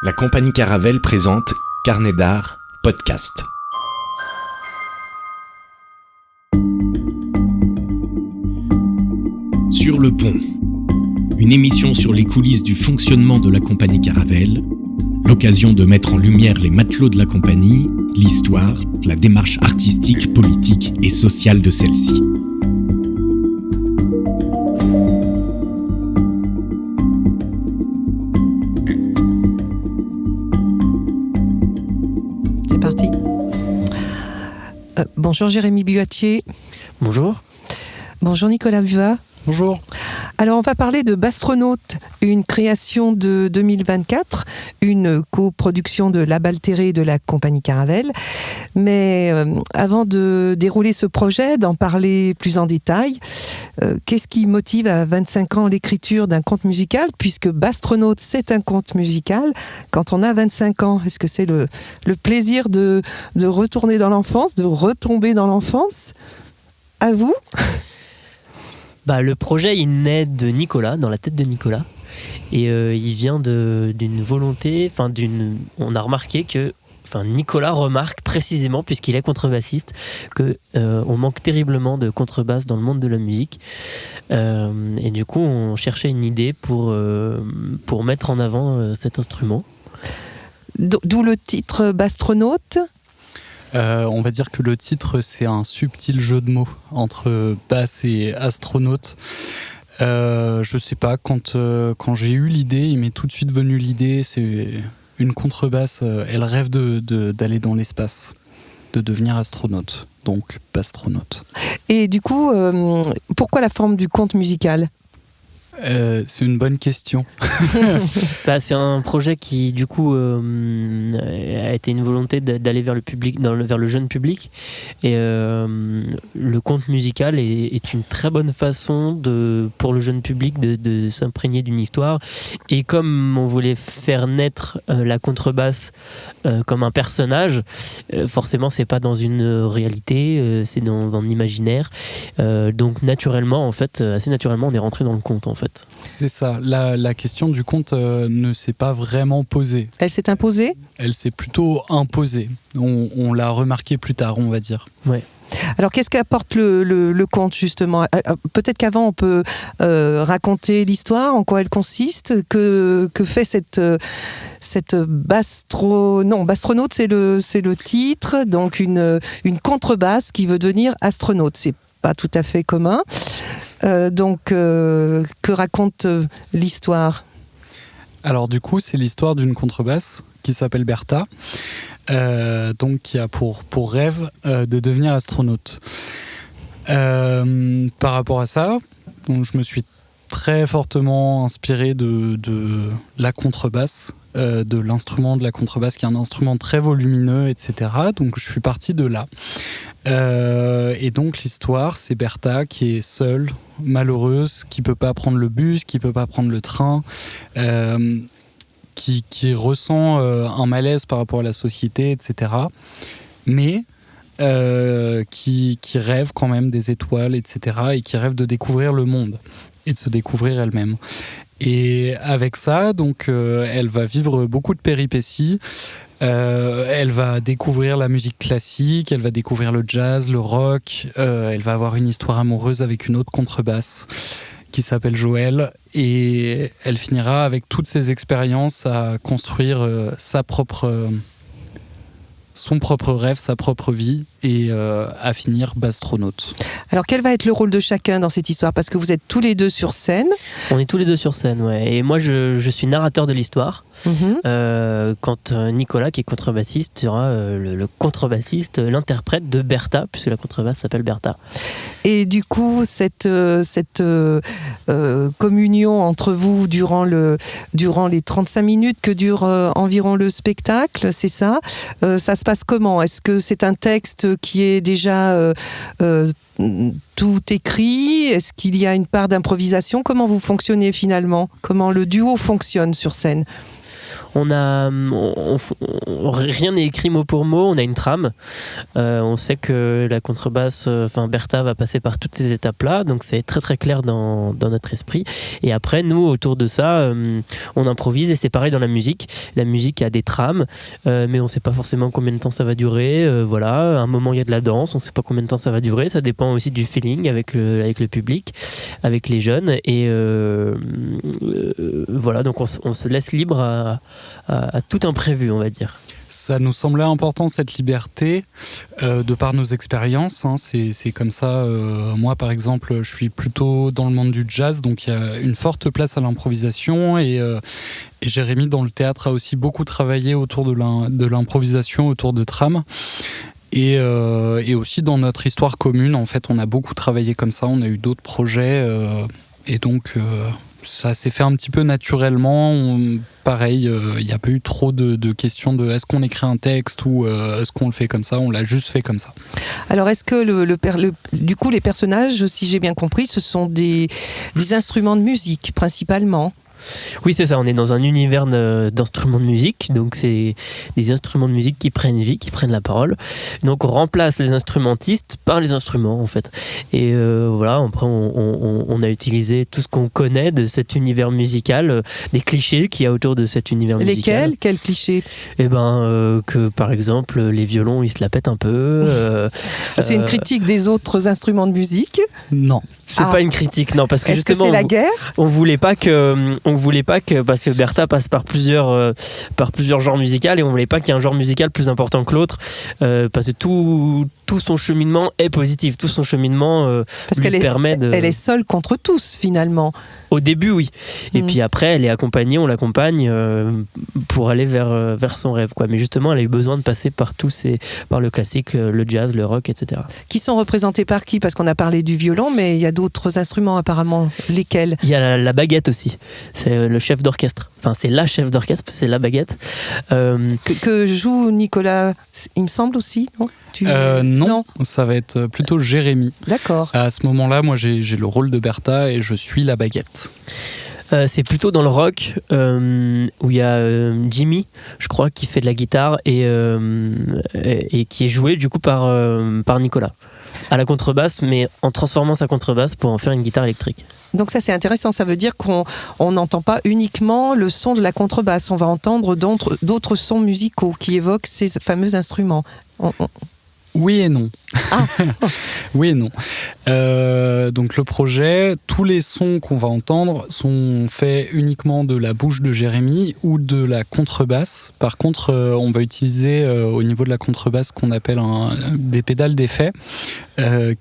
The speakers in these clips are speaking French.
La compagnie Caravelle présente Carnet d'art, podcast. Sur le pont, une émission sur les coulisses du fonctionnement de la compagnie Caravelle, l'occasion de mettre en lumière les matelots de la compagnie, l'histoire, la démarche artistique, politique et sociale de celle-ci. C'est parti. Bonjour Jérémy Buatier. Bonjour. Bonjour Nicolas Buvat. Bonjour. Alors on va parler de Bastronautes, une création de 2024, une coproduction de La Baltérée et de la compagnie Caravelle. Mais avant de dérouler ce projet, d'en parler plus en détail, qu'est-ce qui motive à 25 ans l'écriture d'un conte musical, puisque Bastronautes c'est un conte musical quand on a 25 ans? Est-ce que c'est le plaisir de retourner dans l'enfance, de retomber dans l'enfance? À vous? Le projet, il naît de Nicolas, dans la tête de Nicolas. Et il vient d'une volonté, on a remarqué que, Nicolas remarque précisément, puisqu'il est contrebassiste, qu'on manque terriblement de contrebasse dans le monde de la musique. Et du coup, on cherchait une idée pour mettre en avant cet instrument. D'où le titre Bastronautes. On va dire que le titre, c'est un subtil jeu de mots entre basse et astronaute. Je sais pas, quand j'ai eu l'idée, il m'est tout de suite venu l'idée, c'est une contrebasse, elle rêve d'aller dans l'espace, de devenir astronaute, donc bastronaute. Et du coup, pourquoi la forme du conte musical ? C'est une bonne question. C'est un projet qui, du coup, a été une volonté d'aller vers le public, vers le jeune public. Et le conte musical est une très bonne façon pour le jeune public de s'imprégner d'une histoire. Et comme on voulait faire naître la contrebasse comme un personnage, forcément, c'est pas dans une réalité, c'est dans l'imaginaire. Donc, naturellement, assez naturellement, on est rentré dans le conte, en fait. C'est ça, la question du conte ne s'est pas vraiment posée. Elle s'est imposée ? Elle s'est plutôt imposée. On l'a remarqué plus tard, on va dire. Ouais. Alors qu'est-ce qu'apporte le conte justement ? Peut-être qu'avant on peut raconter l'histoire, en quoi elle consiste, que fait cette bastronaute, c'est le titre, donc une contrebasse qui veut devenir astronaute. C'est pas tout à fait commun. Donc, que raconte l'histoire ? Alors du coup, c'est l'histoire d'une contrebasse qui s'appelle Bertha, donc qui a pour rêve de devenir astronaute. Par rapport à ça, donc, je me suis très fortement inspiré de la contrebasse, de l'instrument de la contrebasse, qui est un instrument très volumineux, etc. Donc je suis parti de là. Et donc l'histoire, c'est Bertha qui est seule, malheureuse, qui peut pas prendre le bus, qui peut pas prendre le train, qui ressent un malaise par rapport à la société, etc. Mais qui rêve quand même des étoiles, etc. Et qui rêve de découvrir le monde et de se découvrir elle-même. Et avec ça, donc, elle va vivre beaucoup de péripéties. Elle va découvrir la musique classique, elle va découvrir le jazz, le rock. Elle va avoir une histoire amoureuse avec une autre contrebasse qui s'appelle Joël. Et elle finira avec toutes ces expériences à construire son propre rêve, sa propre vie, et à finir bastronaute. Alors quel va être le rôle de chacun dans cette histoire ? Parce que vous êtes tous les deux sur scène. On est tous les deux sur scène, ouais. Et moi, je suis narrateur de l'histoire. Quand Nicolas, qui est contrebassiste, sera le contrebassiste, l'interprète de Bertha, puisque la contrebasse s'appelle Bertha. Et du coup, cette communion entre vous durant les 35 minutes que dure environ le spectacle, c'est ça ? Ça se passe comment ? Est-ce que c'est un texte qui est déjà tout écrit ? Est-ce qu'il y a une part d'improvisation ? Comment vous fonctionnez finalement ? Comment le duo fonctionne sur scène ? rien n'est écrit mot pour mot. On a une trame. On sait que la contrebasse, Bertha va passer par toutes ces étapes-là, donc c'est très très clair dans notre esprit. Et après, nous, autour de ça, on improvise, et c'est pareil dans la musique. La musique a des trames, mais on ne sait pas forcément combien de temps ça va durer. Voilà, à un moment il y a de la danse, on ne sait pas combien de temps ça va durer. Ça dépend aussi du feeling avec le public, avec les jeunes. Et voilà, donc on se laisse libre à tout imprévu, on va dire. Ça nous semblait important, cette liberté, de par nos expériences. C'est comme ça. Moi, par exemple, je suis plutôt dans le monde du jazz, donc il y a une forte place à l'improvisation. Et Jérémy, dans le théâtre, a aussi beaucoup travaillé autour de l'improvisation, autour de trames. Et aussi dans notre histoire commune, en fait, on a beaucoup travaillé comme ça. On a eu d'autres projets. Et donc... ça s'est fait un petit peu naturellement. Pareil, il n'y a pas eu trop de questions de est-ce qu'on écrit un texte ou est-ce qu'on le fait comme ça. On l'a juste fait comme ça. Alors, est-ce que du coup, les personnages, si j'ai bien compris, ce sont des instruments de musique principalement ? Oui, c'est ça, on est dans un univers d'instruments de musique, donc c'est des instruments de musique qui prennent vie, qui prennent la parole. Donc on remplace les instrumentistes par les instruments, en fait. Et voilà, après on a utilisé tout ce qu'on connaît de cet univers musical, des clichés qu'il y a autour de cet univers musical. Lesquels ? Quels clichés ? Que par exemple, les violons, ils se la pètent un peu. C'est une critique des autres instruments de musique ? Non. C'est pas une critique, non, parce que est-ce justement, que c'est la guerre ? on voulait pas que, parce que Bertha passe par plusieurs genres musicaux, et on voulait pas qu'il y ait un genre musical plus important que l'autre, parce que tout son cheminement est positif, tout son cheminement lui permet de... Elle est seule contre tous, finalement. Au début, oui. Et puis après, elle est accompagnée, on l'accompagne pour aller vers son rêve, quoi. Mais justement, elle a eu besoin de passer par par le classique, le jazz, le rock, etc. Qui sont représentés par qui ? Parce qu'on a parlé du violon, mais il y a d'autres instruments apparemment. Lesquels ? Il y a la baguette aussi. C'est le chef d'orchestre. Enfin, c'est la chef d'orchestre, c'est la baguette. Que joue Nicolas, il me semble aussi, non ? Non, ça va être plutôt Jérémy. D'accord. À ce moment-là, moi, j'ai le rôle de Bertha et je suis la baguette. C'est plutôt dans le rock où il y a Jimmy, je crois, qui fait de la guitare et qui est joué du coup par Nicolas à la contrebasse, mais en transformant sa contrebasse pour en faire une guitare électrique. Donc ça, c'est intéressant, ça veut dire qu'on n'entend pas uniquement le son de la contrebasse, on va entendre d'autres sons musicaux qui évoquent ces fameux instruments. Oui et non. Ah. Oui et non. Donc le projet, tous les sons qu'on va entendre sont faits uniquement de la bouche de Jérémy ou de la contrebasse. Par contre, on va utiliser au niveau de la contrebasse ce qu'on appelle des pédales d'effet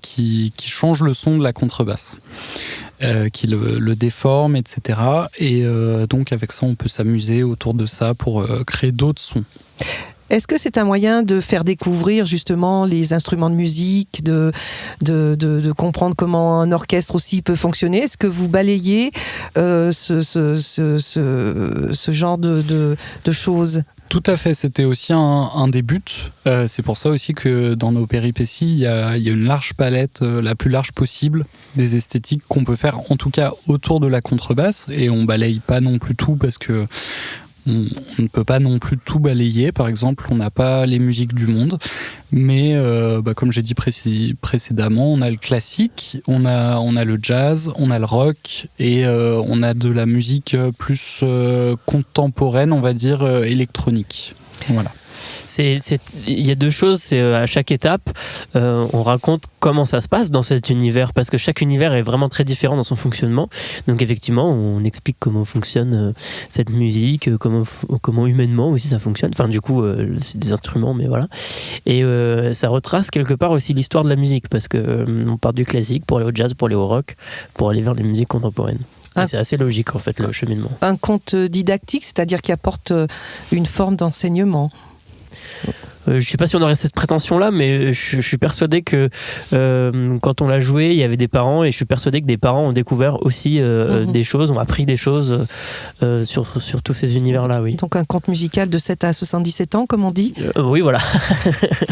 qui changent le son de la contrebasse. Qui le déforment, etc. Et donc avec ça, on peut s'amuser autour de ça pour créer d'autres sons. Est-ce que c'est un moyen de faire découvrir justement les instruments de musique, de comprendre comment un orchestre aussi peut fonctionner ? Est-ce que vous balayez ce genre de choses ? Tout à fait, c'était aussi un des buts. C'est pour ça aussi que dans nos péripéties, il y a une large palette, la plus large possible, des esthétiques qu'on peut faire, en tout cas autour de la contrebasse. Et on balaye pas non plus tout parce que on ne peut pas non plus tout balayer. Par exemple, on n'a pas les musiques du monde, mais comme j'ai dit précédemment, on a le classique, on a le jazz, on a le rock et on a de la musique plus contemporaine, on va dire électronique. Voilà. Il y a deux choses, c'est à chaque étape, on raconte comment ça se passe dans cet univers, parce que chaque univers est vraiment très différent dans son fonctionnement. Donc effectivement, on explique comment fonctionne cette musique, comment humainement aussi ça fonctionne. Enfin du coup, c'est des instruments, mais voilà. Et ça retrace quelque part aussi l'histoire de la musique, parce que on part du classique pour aller au jazz, pour aller au rock, pour aller vers les musiques contemporaines. C'est assez logique en fait le cheminement. Un conte didactique, c'est-à-dire qui apporte une forme d'enseignement. Je ne sais pas si on aurait cette prétention-là, mais je suis persuadé que quand on l'a joué, il y avait des parents, et je suis persuadé que des parents ont découvert aussi des choses, ont appris des choses sur tous ces univers-là. Oui. Donc un conte musical de 7 à 77 ans, comme on dit. Oui, voilà.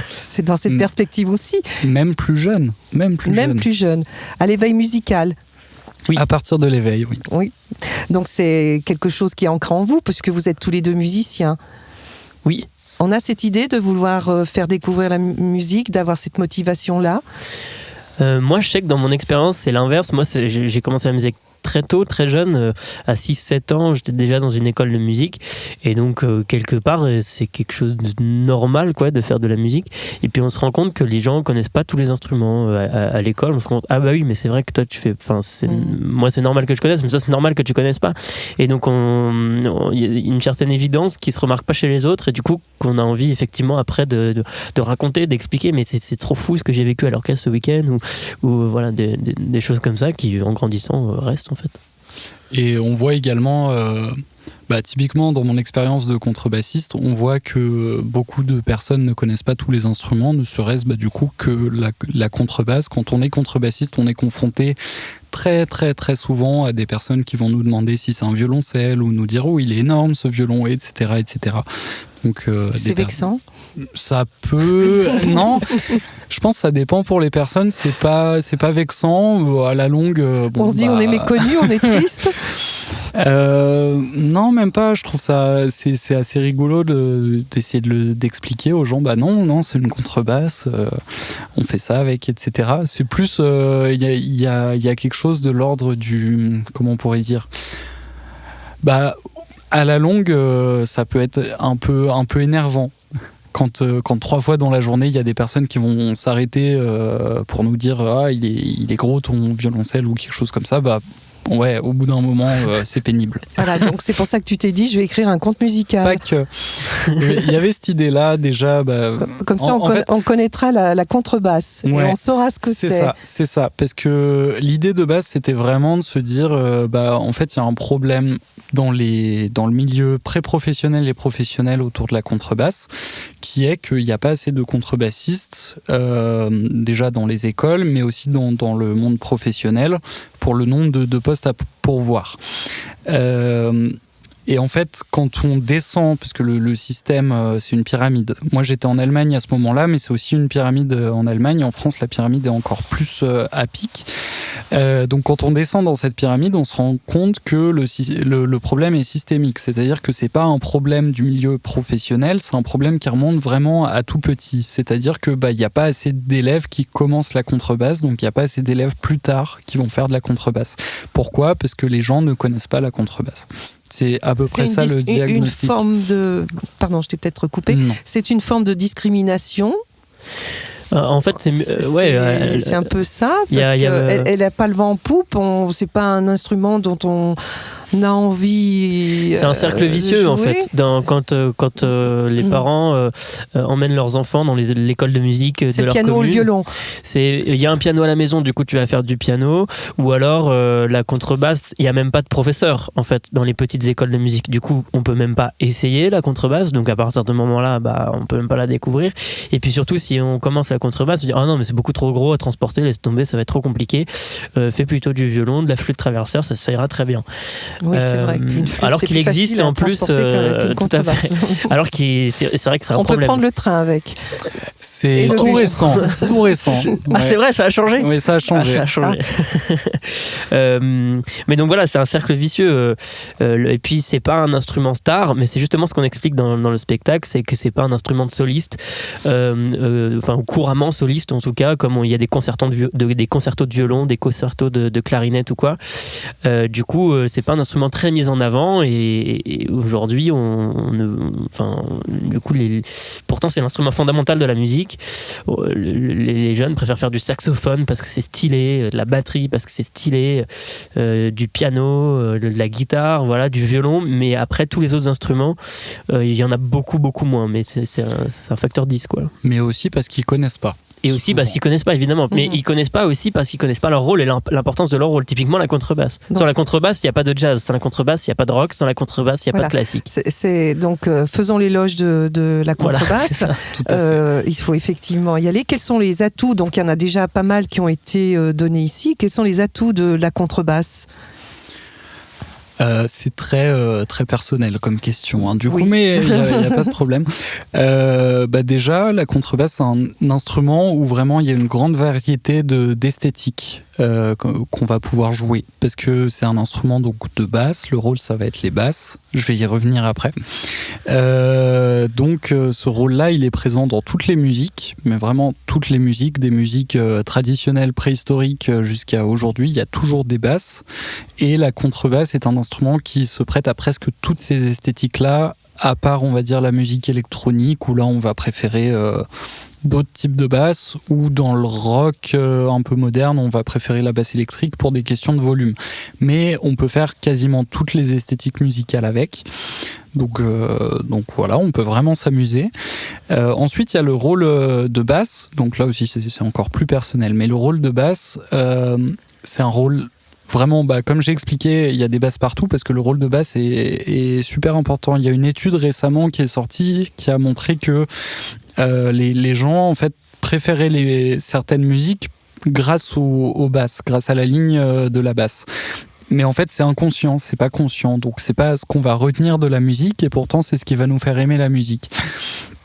C'est dans cette perspective aussi. Même plus jeune. Même plus jeune. À l'éveil musical. Oui. À partir de l'éveil, oui. Oui. Donc c'est quelque chose qui est ancré en vous, puisque vous êtes tous les deux musiciens. Oui. On a cette idée de vouloir faire découvrir la musique, d'avoir cette motivation-là. Moi, je sais que dans mon expérience, c'est l'inverse. Moi, j'ai commencé la musique très tôt, très jeune, à 6-7 ans, j'étais déjà dans une école de musique, et donc quelque part c'est quelque chose de normal quoi, de faire de la musique, et puis on se rend compte que les gens connaissent pas tous les instruments à l'école. On se rend compte, ah bah oui, mais c'est vrai que toi tu fais, moi c'est normal que je connaisse, mais ça c'est normal que tu connaisses pas, et donc il y a une certaine évidence qui se remarque pas chez les autres, et du coup qu'on a envie effectivement après de raconter, d'expliquer, mais c'est trop fou ce que j'ai vécu à l'orchestre ce week-end, ou voilà des choses comme ça qui en grandissant restent en fait. Et on voit également, typiquement dans mon expérience de contrebassiste, on voit que beaucoup de personnes ne connaissent pas tous les instruments, ne serait-ce du coup que la contrebasse. Quand on est contrebassiste, on est confronté très très très souvent à des personnes qui vont nous demander si c'est un violoncelle, ou nous dire oh il est énorme ce violon, etc. etc. Donc, c'est vexant. Ça peut... non, je pense que ça dépend pour les personnes, c'est pas vexant, à la longue... on se dit on est méconnu, on est triste. Non, même pas, je trouve ça... C'est assez rigolo d'essayer d'expliquer aux gens, non, c'est une contrebasse, on fait ça avec, etc. C'est plus... Il y a quelque chose de l'ordre du... Comment on pourrait dire ? À la longue, ça peut être un peu énervant. Quand 3 fois dans la journée, il y a des personnes qui vont s'arrêter pour nous dire il est gros ton violoncelle ou quelque chose comme ça, ouais, au bout d'un moment, c'est pénible. Voilà, donc c'est pour ça que tu t'es dit, je vais écrire un conte musical. Pas que. Il y avait cette idée-là, déjà. Comme ça, on connaîtra la contrebasse, ouais, et on saura ce que c'est. C'est ça. Parce que l'idée de base, c'était vraiment de se dire, en fait, il y a un problème dans le milieu pré-professionnel et professionnel autour de la contrebasse, qui est qu'il n'y a pas assez de contrebassistes, déjà dans les écoles, mais aussi dans le monde professionnel, pour le nombre de postes à pourvoir. Et en fait, quand on descend, parce que le système, c'est une pyramide. Moi, j'étais en Allemagne à ce moment-là, mais c'est aussi une pyramide en Allemagne. En France, la pyramide est encore plus à pic. Donc, quand on descend dans cette pyramide, on se rend compte que le problème est systémique. C'est-à-dire que c'est pas un problème du milieu professionnel, c'est un problème qui remonte vraiment à tout petit. C'est-à-dire que il n'y a pas assez d'élèves qui commencent la contrebasse, donc il n'y a pas assez d'élèves plus tard qui vont faire de la contrebasse. Pourquoi ? Parce que les gens ne connaissent pas la contrebasse. C'est à peu près ça le diagnostic. Une forme de... Pardon, je t'ai peut-être recoupé. Non. C'est une forme de discrimination. En fait, c'est un peu ça, parce qu'elle n'a pas le vent en poupe. C'est pas un instrument dont on a envie. C'est un cercle vicieux en fait. Quand les parents emmènent leurs enfants dans l'école de musique de leur commune. C'est le piano ou le violon. Il y a un piano à la maison, du coup tu vas faire du piano, ou alors la contrebasse. Il n'y a même pas de professeur en fait dans les petites écoles de musique. Du coup, on peut même pas essayer la contrebasse. Donc à partir de ce moment-là, on peut même pas la découvrir. Et puis surtout, si on commence la contrebasse, on dit non mais c'est beaucoup trop gros à transporter, laisse tomber, ça va être trop compliqué. Fais plutôt du violon, de la flûte traversière, ça ira très bien. Oui, c'est vrai qu'une flûte, alors qu'il existe en plus tout à fait. Alors c'est vrai que c'est un problème. On peut prendre le train avec. C'est tout récent. Ah c'est vrai, ça a changé. Oui, ça a changé. Mais donc voilà, c'est un cercle vicieux. Et puis c'est pas un instrument star, mais c'est justement ce qu'on explique dans le spectacle, c'est que c'est pas un instrument de soliste, enfin couramment soliste en tout cas, comme il y a des concertos de violon, des concertos de clarinette ou quoi. Du coup, c'est pas un instrument très mis en avant, et aujourd'hui pourtant c'est l'instrument fondamental de la musique. Les jeunes préfèrent faire du saxophone parce que c'est stylé, de la batterie parce que c'est stylé, du piano, de la guitare, voilà, du violon, mais après tous les autres instruments, il y en a beaucoup moins, mais c'est un facteur 10 quoi. Mais aussi parce qu'ils connaissent pas. Et aussi souvent. Parce qu'ils connaissent pas, évidemment. Mais ils connaissent pas aussi parce qu'ils connaissent pas leur rôle et l'importance de leur rôle. Typiquement la contrebasse. Sans la contrebasse, il n'y a pas de jazz. Sans la contrebasse, il n'y a pas de rock. Sans la contrebasse, il n'y a pas de classique. Donc, faisons l'éloge de la contrebasse. Voilà, il faut effectivement y aller. Quels sont les atouts ? Donc, il y en a déjà pas mal qui ont été donnés ici. Quels sont les atouts de la contrebasse ? C'est très personnel comme question, hein. Du coup, Oui. mais il n'y a pas de problème. Déjà, la contrebasse, c'est un instrument où vraiment il y a une grande variété d'esthétiques qu'on va pouvoir jouer. Parce que c'est un instrument donc, de basse, le rôle ça va être les basses, je vais y revenir après. Ce rôle-là, il est présent dans toutes les musiques, mais vraiment toutes les musiques, des musiques traditionnelles, préhistoriques jusqu'à aujourd'hui, il y a toujours des basses. Et la contrebasse est un instrument qui se prête à presque toutes ces esthétiques-là, à part, on va dire, la musique électronique, où là, on va préférer d'autres types de basses, ou dans le rock un peu moderne, on va préférer la basse électrique pour des questions de volume. Mais on peut faire quasiment toutes les esthétiques musicales avec. Donc voilà, on peut vraiment s'amuser. Ensuite, il y a le rôle de basse. Donc là aussi, c'est encore plus personnel. Mais le rôle de basse, c'est un rôle vraiment, comme j'ai expliqué, il y a des basses partout parce que le rôle de basse est super important. Il y a une étude récemment qui est sortie qui a montré que les gens en fait préféraient certaines musiques grâce aux basses, grâce à la ligne de la basse. Mais en fait, c'est inconscient, c'est pas conscient. Donc, c'est pas ce qu'on va retenir de la musique et pourtant, c'est ce qui va nous faire aimer la musique.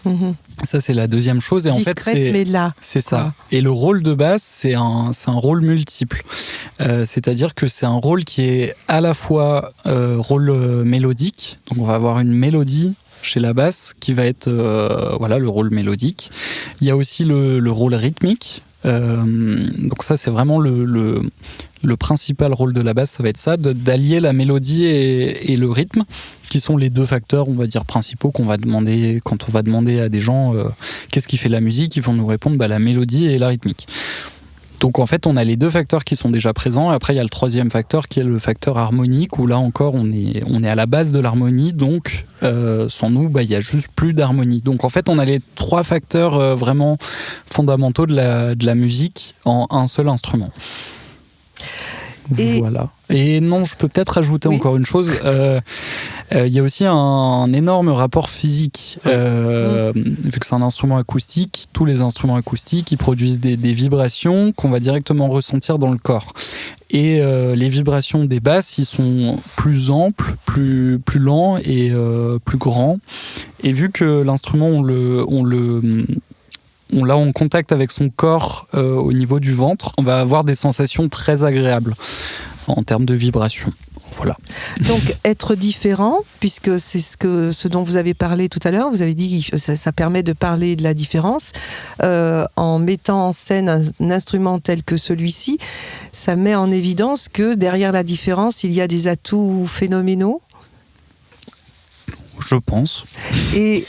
Mhm. Ça, c'est la deuxième chose. Et Discrète, en fait, mais là. c'est ça. Et le rôle de basse, c'est un rôle multiple. C'est-à-dire que c'est un rôle qui est à la fois rôle mélodique. Donc, on va avoir une mélodie chez la basse qui va être le rôle mélodique. Il y a aussi le rôle rythmique. Donc ça, c'est vraiment le principal rôle de la basse, ça va être ça, d'allier la mélodie et le rythme, qui sont les deux facteurs, on va dire, principaux qu'on va demander quand on va demander à des gens qu'est-ce qui fait la musique, ils vont nous répondre la mélodie et la rythmique. Donc en fait, on a les deux facteurs qui sont déjà présents. Après, il y a le troisième facteur qui est le facteur harmonique, où là encore, on est à la base de l'harmonie. Donc, sans nous, il y a juste plus d'harmonie. Donc en fait, on a les trois facteurs vraiment fondamentaux de la musique en un seul instrument. Voilà. Et non, je peux peut-être ajouter encore une chose. Il y a aussi un énorme rapport physique. Vu que c'est un instrument acoustique, tous les instruments acoustiques, ils produisent des vibrations qu'on va directement ressentir dans le corps. Et les vibrations des basses, ils sont plus amples, plus lents et plus grands. Et vu que l'instrument, on l'a en contact avec son corps au niveau du ventre, on va avoir des sensations très agréables en termes de vibration. Voilà. Donc être différent, puisque c'est ce dont vous avez parlé tout à l'heure, vous avez dit que ça permet de parler de la différence, en mettant en scène un instrument tel que celui-ci, ça met en évidence que derrière la différence, il y a des atouts phénoménaux. Je pense. Et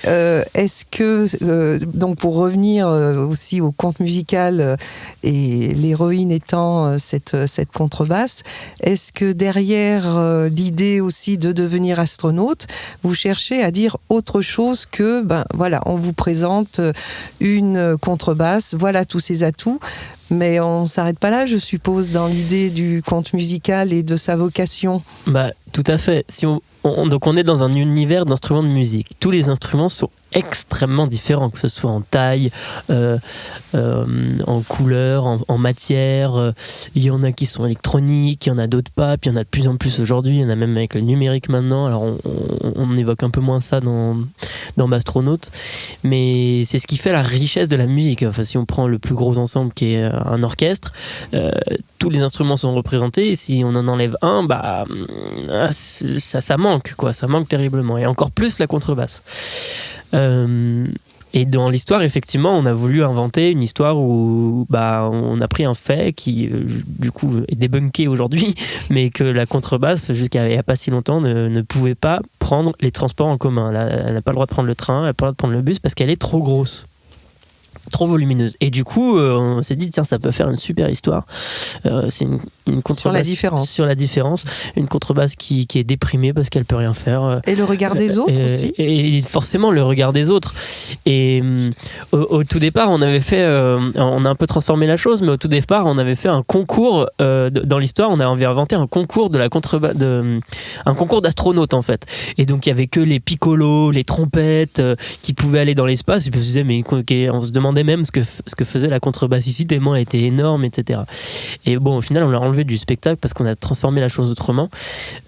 est-ce que, donc pour revenir aussi au conte musical et l'héroïne étant cette contrebasse, est-ce que derrière l'idée aussi de devenir astronaute, vous cherchez à dire autre chose que, on vous présente une contrebasse, voilà tous ses atouts, mais on ne s'arrête pas là, je suppose, dans l'idée du conte musical et de sa vocation. Tout à fait. Donc on est dans un univers d'instruments de musique. Tous les instruments sont extrêmement différents, que ce soit en taille, en couleur, en matière. Il y en a qui sont électroniques, il y en a d'autres pas, puis il y en a de plus en plus aujourd'hui. Il y en a même avec le numérique maintenant. Alors on évoque un peu moins ça dans Bastronautes, mais c'est ce qui fait la richesse de la musique. Enfin, si on prend le plus gros ensemble qui est un orchestre, tous les instruments sont représentés, et si on en enlève un, ça manque, quoi. Ça manque terriblement, et encore plus la contrebasse. Et dans l'histoire, effectivement, on a voulu inventer une histoire où on a pris un fait qui, du coup, est débunké aujourd'hui, mais que la contrebasse, jusqu'à il n'y a pas si longtemps, ne pouvait pas prendre les transports en commun. Elle n'a pas le droit de prendre le train, elle n'a pas le droit de prendre le bus parce qu'elle est trop grosse. Trop volumineuse. Et du coup, on s'est dit, tiens, ça peut faire une super histoire. C'est une contrebasse sur la différence. Une contrebasse qui est déprimée parce qu'elle peut rien faire. Et le regard des autres aussi. Et forcément, le regard des autres. Et au tout départ, on avait fait, on a un peu transformé la chose, mais au tout départ, on avait fait un concours dans l'histoire. On avait inventé un concours de la contrebasse, un concours d'astronautes en fait. Et donc, il y avait que les piccolos, les trompettes qui pouvaient aller dans l'espace. Et puis on se disait, mais on se demandait même ce que faisait la contrebasse ici, tellement elle était énorme, etc. Et bon, au final, on l'a enlevé inachevé du spectacle parce qu'on a transformé la chose autrement.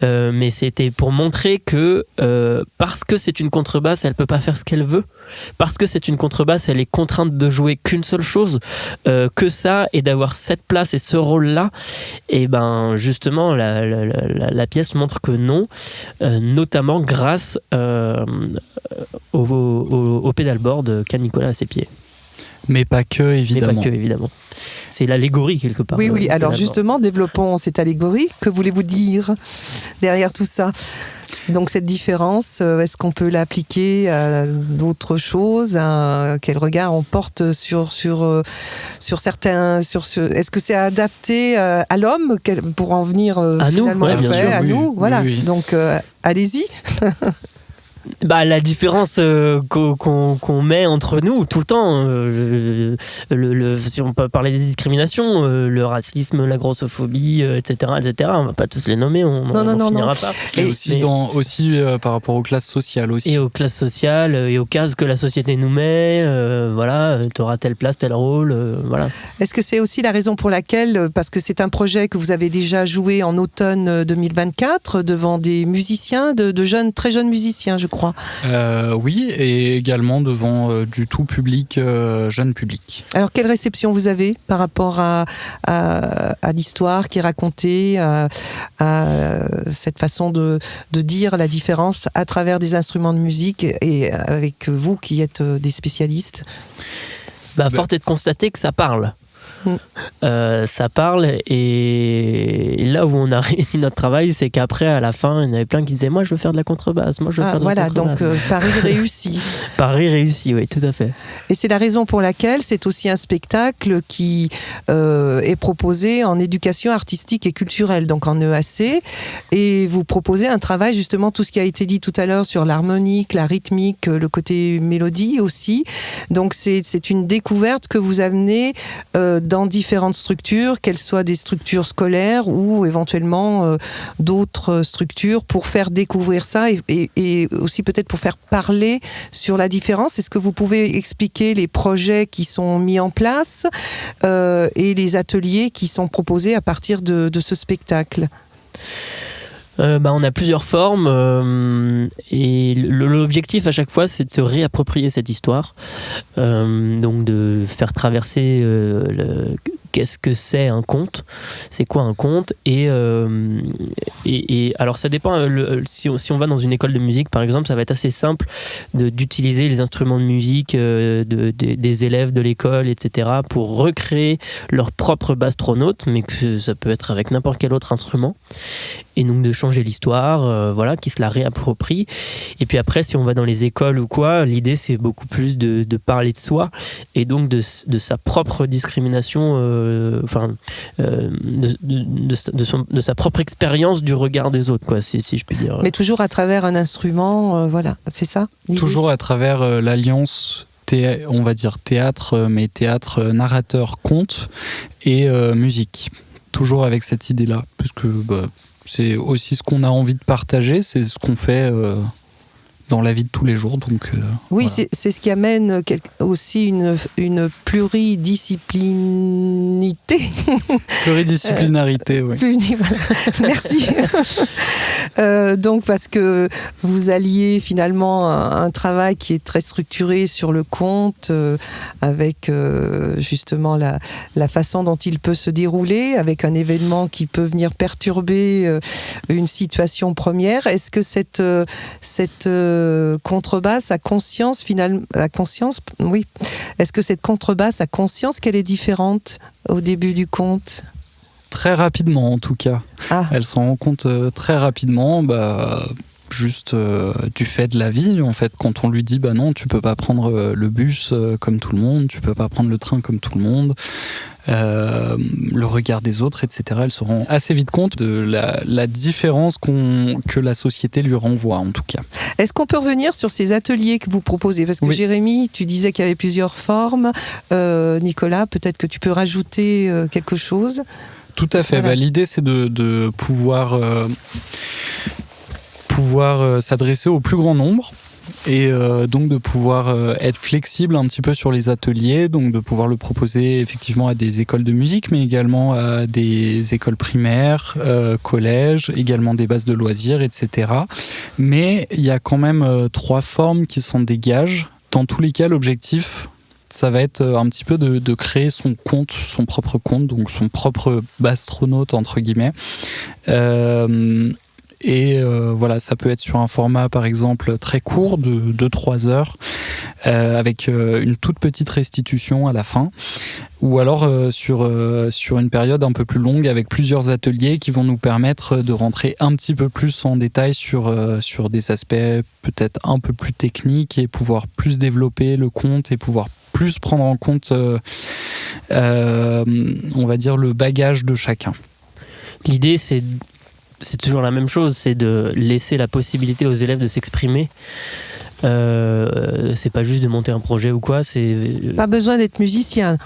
Mais c'était pour montrer que parce que c'est une contrebasse, elle peut pas faire ce qu'elle veut. Parce que c'est une contrebasse, elle est contrainte de jouer qu'une seule chose, que ça, et d'avoir cette place et ce rôle-là. Et ben justement, la pièce montre que non, notamment grâce au pédalboard qu'a Nicolas à ses pieds. Mais pas que, évidemment. Mais pas que, évidemment. C'est l'allégorie, quelque part. Oui. Alors justement, développons cette allégorie. Que voulez-vous dire derrière tout ça ? Donc cette différence, est-ce qu'on peut l'appliquer à d'autres choses ? Quel regard on porte sur certains... Est-ce que c'est adapté à l'homme pour en venir finalement nous, bien sûr, à nous ? Voilà. Oui. Donc allez-y. La différence qu'on met entre nous tout le temps, si on peut parler des discriminations, le racisme, la grossophobie, etc., on va pas tous les nommer, on finira pas. Et aussi par rapport aux classes sociales aussi. Et aux classes sociales, et aux cases que la société nous met, t'auras telle place, tel rôle, voilà. Est-ce que c'est aussi la raison pour laquelle, parce que c'est un projet que vous avez déjà joué en automne 2024 devant des musiciens, de jeunes, très jeunes musiciens, je crois. Oui, et également devant du tout public, jeune public. Alors, quelle réception vous avez par rapport à l'histoire qui est racontée, à cette façon de dire la différence à travers des instruments de musique et avec vous qui êtes des spécialistes ? Force est de constater que ça parle. Ça parle, et là où on a réussi notre travail, c'est qu'après, à la fin, il y en avait plein qui disaient moi je veux faire de la contrebasse, moi je veux faire de la contrebasse. Donc Paris réussi. Paris réussi, oui, tout à fait. Et c'est la raison pour laquelle c'est aussi un spectacle qui est proposé en éducation artistique et culturelle, donc en EAC, et vous proposez un travail, justement, tout ce qui a été dit tout à l'heure sur l'harmonique, la rythmique, le côté mélodie aussi. Donc c'est une découverte que vous amenez dans différentes structures, qu'elles soient des structures scolaires ou éventuellement d'autres structures, pour faire découvrir ça et aussi peut-être pour faire parler sur la différence. Est-ce que vous pouvez expliquer les projets qui sont mis en place et les ateliers qui sont proposés à partir de ce spectacle ? On a plusieurs formes et l'objectif à chaque fois, c'est de se réapproprier cette histoire, donc de faire traverser qu'est-ce que c'est un conte, c'est quoi un conte, et alors ça dépend, si on va dans une école de musique par exemple, ça va être assez simple d'utiliser les instruments de musique des élèves de l'école, etc., pour recréer leur propre bastronaute, mais que ça peut être avec n'importe quel autre instrument, et donc de changer l'histoire, qui se la réapproprie. Et puis après, si on va dans les écoles ou quoi, l'idée c'est beaucoup plus de parler de soi, et donc de sa propre discrimination, de sa propre expérience du regard des autres, quoi, si je puis dire. Mais toujours à travers un instrument, c'est ça l'idée ? Toujours à travers l'alliance, on va dire théâtre, mais théâtre narrateur, conte et musique. Toujours avec cette idée-là, parce que c'est aussi ce qu'on a envie de partager, c'est ce qu'on fait dans la vie de tous les jours. Donc, oui, voilà. c'est ce qui amène aussi une pluridisciplinarité. Pluridisciplinarité, oui. Voilà. Merci. Donc, parce que vous alliez finalement un travail qui est très structuré sur le conte, avec justement la façon dont il peut se dérouler, avec un événement qui peut venir perturber une situation première. Est-ce que cette contrebasse a conscience finalement, oui. Est-ce que cette contrebasse a conscience qu'elle est différente au début du conte ? Très rapidement en tout cas. Elle s'en rend compte très rapidement, juste du fait de la vie en fait, quand on lui dit non, tu peux pas prendre le bus comme tout le monde, tu peux pas prendre le train comme tout le monde, le regard des autres, etc. Elle se rend assez vite compte de la différence que la société lui renvoie en tout cas. Est-ce qu'on peut revenir sur ces ateliers que vous proposez ? Parce que oui. Jérémy, tu disais qu'il y avait plusieurs formes. Nicolas, peut-être que tu peux rajouter quelque chose ? Tout à fait. Voilà. L'idée, c'est de pouvoir s'adresser au plus grand nombre Et donc de pouvoir être flexible un petit peu sur les ateliers, donc de pouvoir le proposer effectivement à des écoles de musique, mais également à des écoles primaires, collèges, également des bases de loisirs, etc. Mais il y a quand même 3 formes qui s'en dégagent. Dans tous les cas, l'objectif, ça va être un petit peu de créer son compte, son propre compte, donc son propre bastronaute entre guillemets. Voilà, ça peut être sur un format par exemple très court de 2-3 heures avec une toute petite restitution à la fin, ou alors sur une période un peu plus longue avec plusieurs ateliers qui vont nous permettre de rentrer un petit peu plus en détail sur des aspects peut-être un peu plus techniques et pouvoir plus développer le conte et pouvoir plus prendre en compte on va dire le bagage de chacun. L'idée c'est toujours la même chose, c'est de laisser la possibilité aux élèves de s'exprimer. C'est pas juste de monter un projet ou quoi, c'est... Pas besoin d'être musicien.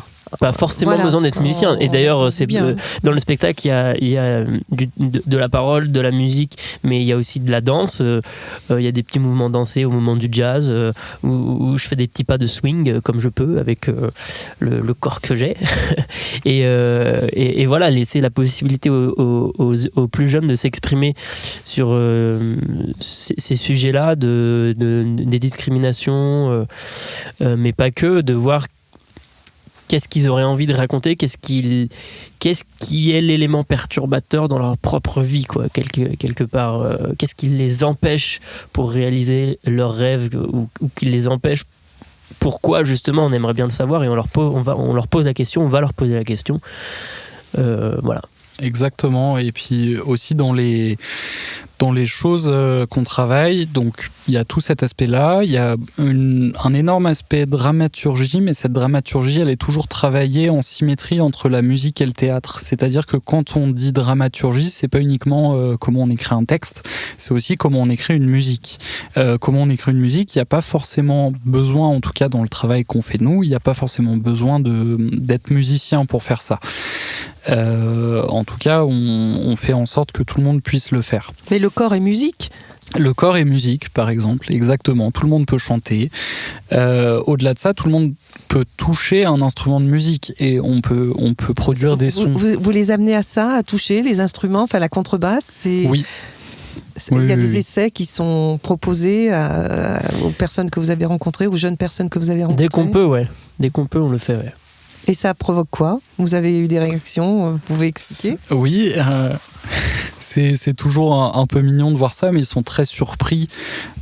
Pas forcément besoin d'être musicien. Et d'ailleurs, c'est dans le spectacle, il y a de la parole, de la musique, mais il y a aussi de la danse. Il y a des petits mouvements dansés au moment du jazz, où je fais des petits pas de swing comme je peux avec le corps que j'ai. et voilà, laisser la possibilité aux plus jeunes de s'exprimer sur ces sujets-là, des discriminations, mais pas que, de voir qu'est-ce qu'ils auraient envie de raconter, qu'est-ce qui est l'élément perturbateur dans leur propre vie, quoi, quelque part. Qu'est-ce qui les empêche pour réaliser leurs rêves ou qui les empêche. Pourquoi, justement, on aimerait bien le savoir et on leur pose la question, on va leur poser la question. Voilà. Exactement. Et puis aussi dans les choses qu'on travaille, donc il y a tout cet aspect-là, il y a un énorme aspect dramaturgie, mais cette dramaturgie, elle est toujours travaillée en symétrie entre la musique et le théâtre. C'est-à-dire que quand on dit dramaturgie, c'est pas uniquement comment on écrit un texte, c'est aussi comment on écrit une musique. Comment on écrit une musique, il n'y a pas forcément besoin, en tout cas dans le travail qu'on fait nous, il n'y a pas forcément besoin d'être musicien pour faire ça. En tout cas, on fait en sorte que tout le monde puisse le faire. Mais le corps est musique. Le corps est musique, par exemple, exactement. Tout le monde peut chanter. Au-delà de ça, tout le monde peut toucher un instrument de musique et on peut produire des sons. Vous les amenez à ça, à toucher les instruments, enfin la contrebasse. Oui. Il y a des essais qui sont proposés aux personnes que vous avez rencontrées, aux jeunes personnes que vous avez rencontrées. Dès qu'on peut, ouais. Dès qu'on peut, on le fait, ouais. Et ça provoque quoi ? Vous avez eu des réactions ? Vous pouvez expliquer ? Oui, c'est toujours un peu mignon de voir ça, mais ils sont très surpris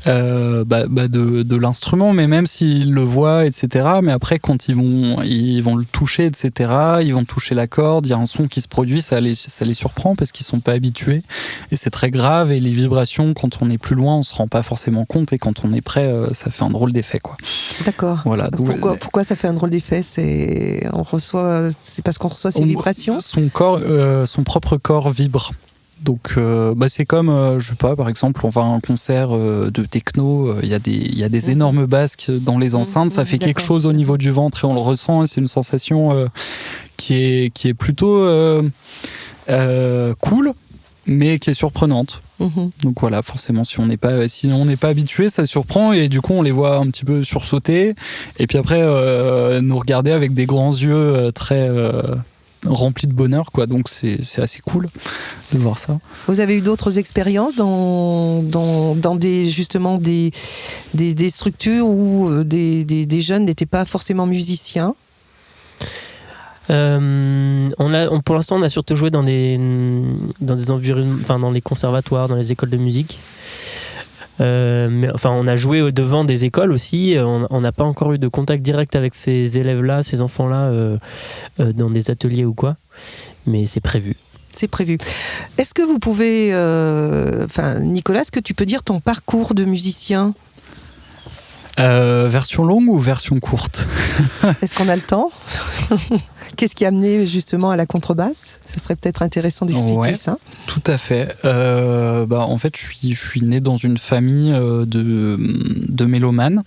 de l'instrument, mais même s'ils le voient, etc. Mais après, quand ils vont le toucher, etc., ils vont toucher la corde, il y a un son qui se produit, ça les surprend parce qu'ils sont pas habitués. Et c'est très grave, et les vibrations, quand on est plus loin, on se rend pas forcément compte, et quand on est près, ça fait un drôle d'effet, quoi. D'accord. Voilà. Pourquoi ça fait un drôle d'effet ? C'est parce qu'on reçoit ces vibrations ? Son propre corps vibre. Donc c'est comme, je sais pas, par exemple, on va à un concert de techno, il y a des énormes basses dans les enceintes, ça fait quelque chose au niveau du ventre et on le ressent, et c'est une sensation qui est plutôt cool, mais qui est surprenante. Donc voilà, forcément, si on n'est pas habitué, ça surprend, et du coup on les voit un petit peu sursauter, et puis après nous regarder avec des grands yeux très remplis de bonheur, quoi. Donc c'est assez cool de voir ça. Vous avez eu d'autres expériences dans des structures où des jeunes n'étaient pas forcément musiciens ? Pour l'instant, on a surtout joué dans des environnements, enfin dans les conservatoires, dans les écoles de musique. Mais enfin, on a joué devant des écoles aussi. On n'a pas encore eu de contact direct avec ces élèves-là, ces enfants-là, dans des ateliers ou quoi. Mais c'est prévu. C'est prévu. Est-ce que vous pouvez, Nicolas, est-ce que tu peux dire ton parcours de musicien ? Version longue ou version courte ? Est-ce qu'on a le temps ? Qu'est-ce qui a amené justement à la contrebasse ? Ce serait peut-être intéressant d'expliquer ça. Tout à fait. En fait, je suis né dans une famille de mélomanes.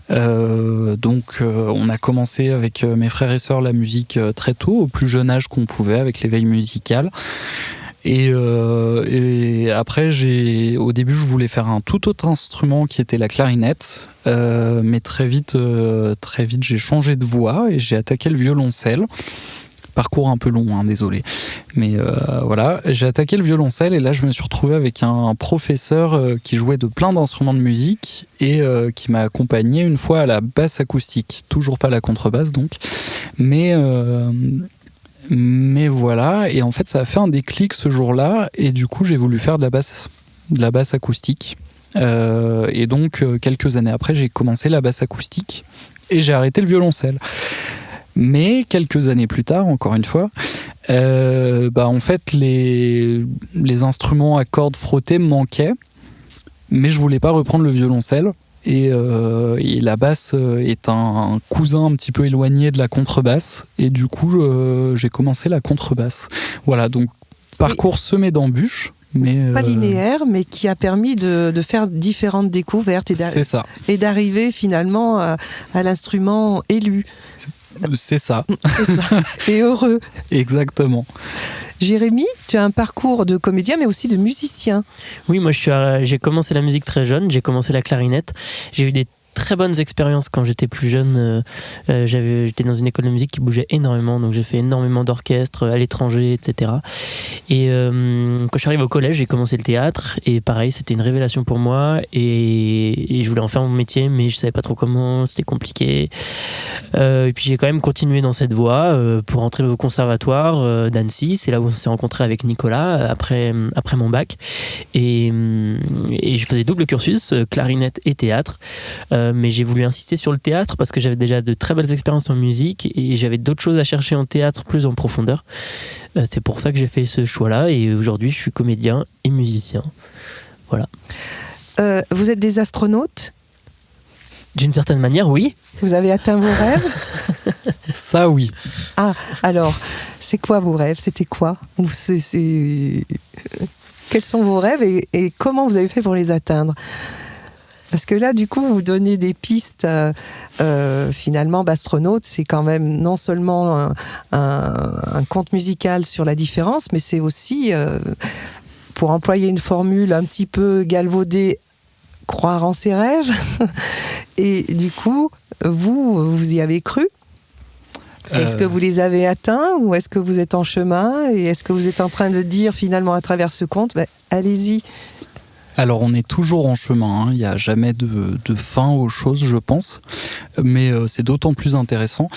Donc, on a commencé avec mes frères et sœurs la musique très tôt, au plus jeune âge qu'on pouvait, avec l'éveil musical. Et après, au début, je voulais faire un tout autre instrument qui était la clarinette, mais très vite, j'ai changé de voie et j'ai attaqué le violoncelle. Parcours un peu long, hein, désolé. Mais voilà, j'ai attaqué le violoncelle et là, je me suis retrouvé avec un professeur qui jouait de plein d'instruments de musique et qui m'a accompagné une fois à la basse acoustique. Toujours pas la contrebasse, donc. Mais voilà, et en fait, ça a fait un déclic ce jour-là et du coup, j'ai voulu faire de la basse acoustique. Et donc, quelques années après, j'ai commencé la basse acoustique et j'ai arrêté le violoncelle. Mais quelques années plus tard, encore une fois, en fait, les instruments à cordes frottées me manquaient, mais je voulais pas reprendre le violoncelle. Et la basse est un cousin un petit peu éloigné de la contrebasse. Et du coup, j'ai commencé la contrebasse. Voilà, donc parcours semé d'embûches. Mais pas linéaire, mais qui a permis de faire différentes découvertes et d'arriver finalement à l'instrument élu. C'est ça. Et heureux. Exactement. Jérémy, tu as un parcours de comédien, mais aussi de musicien. Oui, moi j'ai commencé la musique très jeune, j'ai commencé la clarinette. J'ai eu des très bonnes expériences quand j'étais plus jeune. J'étais dans une école de musique qui bougeait énormément, donc j'ai fait énormément d'orchestres à l'étranger, etc. Et quand je suis arrivé au collège, j'ai commencé le théâtre et pareil, c'était une révélation pour moi et je voulais en faire mon métier, mais je savais pas trop comment, c'était compliqué. Et puis j'ai quand même continué dans cette voie pour entrer au conservatoire d'Annecy. C'est là où on s'est rencontré avec Nicolas après mon bac et je faisais double cursus, clarinette et théâtre. Mais j'ai voulu insister sur le théâtre parce que j'avais déjà de très belles expériences en musique et j'avais d'autres choses à chercher en théâtre plus en profondeur. C'est pour ça que j'ai fait ce choix-là et aujourd'hui je suis comédien et musicien. Voilà. Vous êtes des astronautes ? D'une certaine manière, oui. Vous avez atteint vos rêves ? Ça, oui. Ah, alors, c'est quoi vos rêves ? C'était quoi ? Quels sont vos rêves et comment vous avez fait pour les atteindre ? Parce que là, du coup, vous donnez des pistes. Finalement, Bastronaute, c'est quand même non seulement un conte musical sur la différence, mais c'est aussi, pour employer une formule un petit peu galvaudée, croire en ses rêves. Et du coup, vous y avez cru ? Est-ce que vous les avez atteints ou est-ce que vous êtes en chemin ? Et est-ce que vous êtes en train de dire finalement à travers ce conte, allez-y ? Alors on est toujours en chemin, hein. Il n'y a jamais de fin aux choses, je pense, mais c'est d'autant plus intéressant.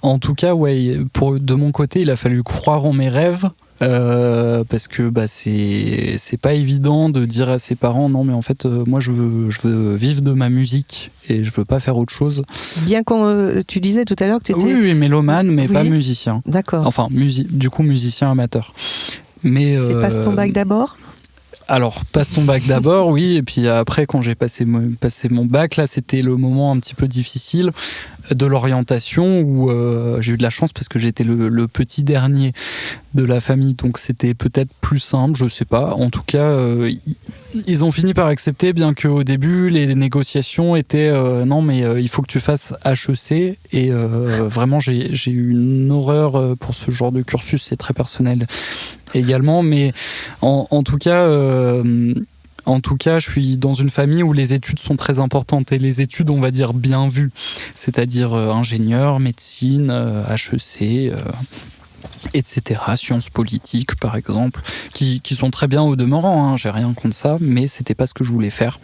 En tout cas, ouais, de mon côté, il a fallu croire en mes rêves, parce que c'est pas évident de dire à ses parents non mais en fait moi je veux vivre de ma musique et je veux pas faire autre chose. Bien tu disais tout à l'heure que tu étais... Oui, mélomane, mais pas musicien. D'accord. Enfin, du coup musicien amateur. Mais c'est passe ton bac d'abord ? Alors, passe ton bac d'abord, oui, et puis après, quand j'ai passé mon bac, là, c'était le moment un petit peu difficile de l'orientation où j'ai eu de la chance parce que j'étais le petit dernier de la famille, donc c'était peut-être plus simple, je sais pas. En tout cas, ils ont fini par accepter, bien qu'au début, les négociations étaient non, mais il faut que tu fasses HEC, et vraiment, j'ai eu une horreur pour ce genre de cursus, c'est très personnel également, mais en tout cas, je suis dans une famille où les études sont très importantes et les études, on va dire, bien vues, c'est-à-dire ingénieur, médecine, HEC, etc., sciences politiques par exemple, qui sont très bien au demeurant, hein, j'ai rien contre ça, mais c'était pas ce que je voulais faire,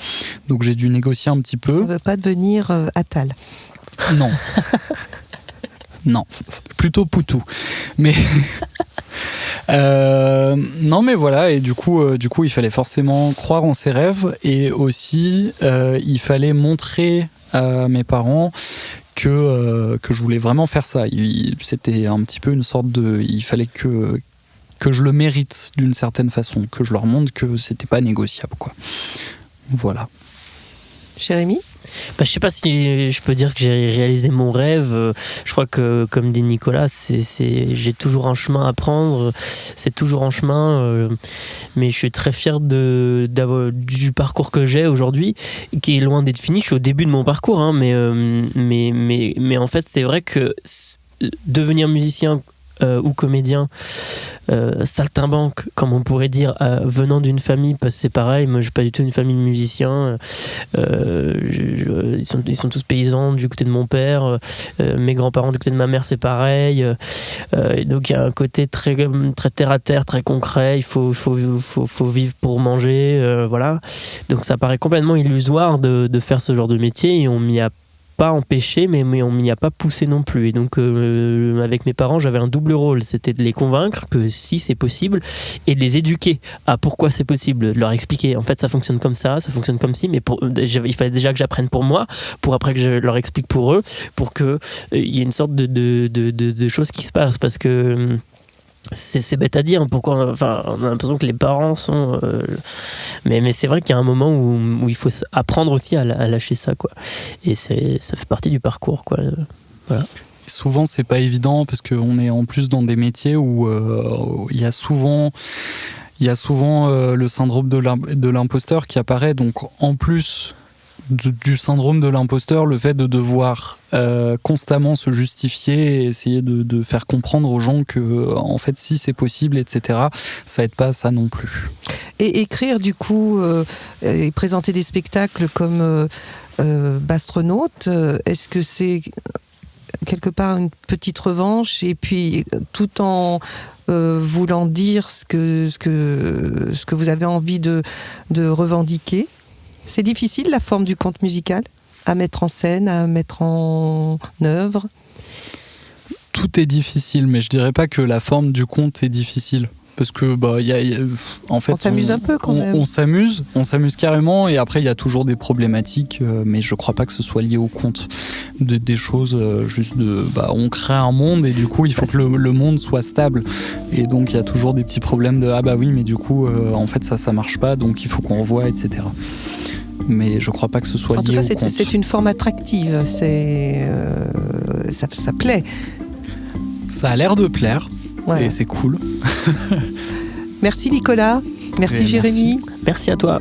donc j'ai dû négocier un petit peu. On ne veut pas devenir Attal. Non. Non, plutôt Poutou. Mais non, mais voilà, et du coup, il fallait forcément croire en ses rêves et aussi il fallait montrer à mes parents que je voulais vraiment faire ça. C'était un petit peu une sorte de, il fallait que je le mérite d'une certaine façon, que je leur montre que c'était pas négociable, quoi. Voilà. Jérémy ? Je sais pas si je peux dire que j'ai réalisé mon rêve. Je crois que, comme dit Nicolas, j'ai toujours un chemin à prendre. C'est toujours en chemin. Mais je suis très fier du parcours que j'ai aujourd'hui, qui est loin d'être fini. Je suis au début de mon parcours, hein, mais en fait, c'est vrai que devenir musicien ou comédien, saltimbanque, comme on pourrait dire, venant d'une famille, parce que c'est pareil, moi j'ai pas du tout une famille de musiciens, ils sont tous paysans du côté de mon père, mes grands-parents du côté de ma mère c'est pareil, donc il y a un côté très terre à terre, très concret, il faut vivre pour manger, voilà, donc ça paraît complètement illusoire de faire ce genre de métier, et on m'y a pas empêché, mais on m'y a pas poussé non plus. Et donc avec mes parents, j'avais un double rôle, c'était de les convaincre que si c'est possible, et de les éduquer à pourquoi c'est possible, de leur expliquer en fait ça fonctionne comme ça fonctionne comme ci, mais il fallait déjà que j'apprenne pour moi, pour après que je leur explique pour eux, pour que il y ait une sorte de choses qui se passent, parce que c'est bête à dire, pourquoi, enfin, on a l'impression que les parents sont mais c'est vrai qu'il y a un moment où il faut apprendre aussi à lâcher ça, quoi, et ça fait partie du parcours, quoi, voilà. Et souvent c'est pas évident parce qu'on est en plus dans des métiers où il y a souvent le syndrome de l'imposteur qui apparaît, donc en plus du syndrome de l'imposteur, le fait de devoir constamment se justifier et essayer de faire comprendre aux gens que en fait si c'est possible, etc., ça aide pas à ça non plus. Et écrire du coup et présenter des spectacles comme Bastronautes, est-ce que c'est quelque part une petite revanche, et puis tout en voulant dire ce que vous avez envie de revendiquer? C'est difficile, la forme du conte musical, à mettre en scène, à mettre en œuvre? Tout est difficile, mais je dirais pas que la forme du conte est difficile. Parce que en fait, on s'amuse un peu quand même. On s'amuse carrément, et après il y a toujours des problématiques, mais je crois pas que ce soit lié au conte. Des choses juste on crée un monde, et du coup il faut que le monde soit stable, et donc il y a toujours des petits problèmes de oui, mais du coup en fait ça marche pas, donc il faut qu'on revoie, etc. Mais je crois pas que ce soit lié au conte. En tout cas, c'est une forme attractive, ça plaît. Ça a l'air de plaire. Ouais. Et c'est cool. Merci Nicolas, merci Jérémy. Merci à toi.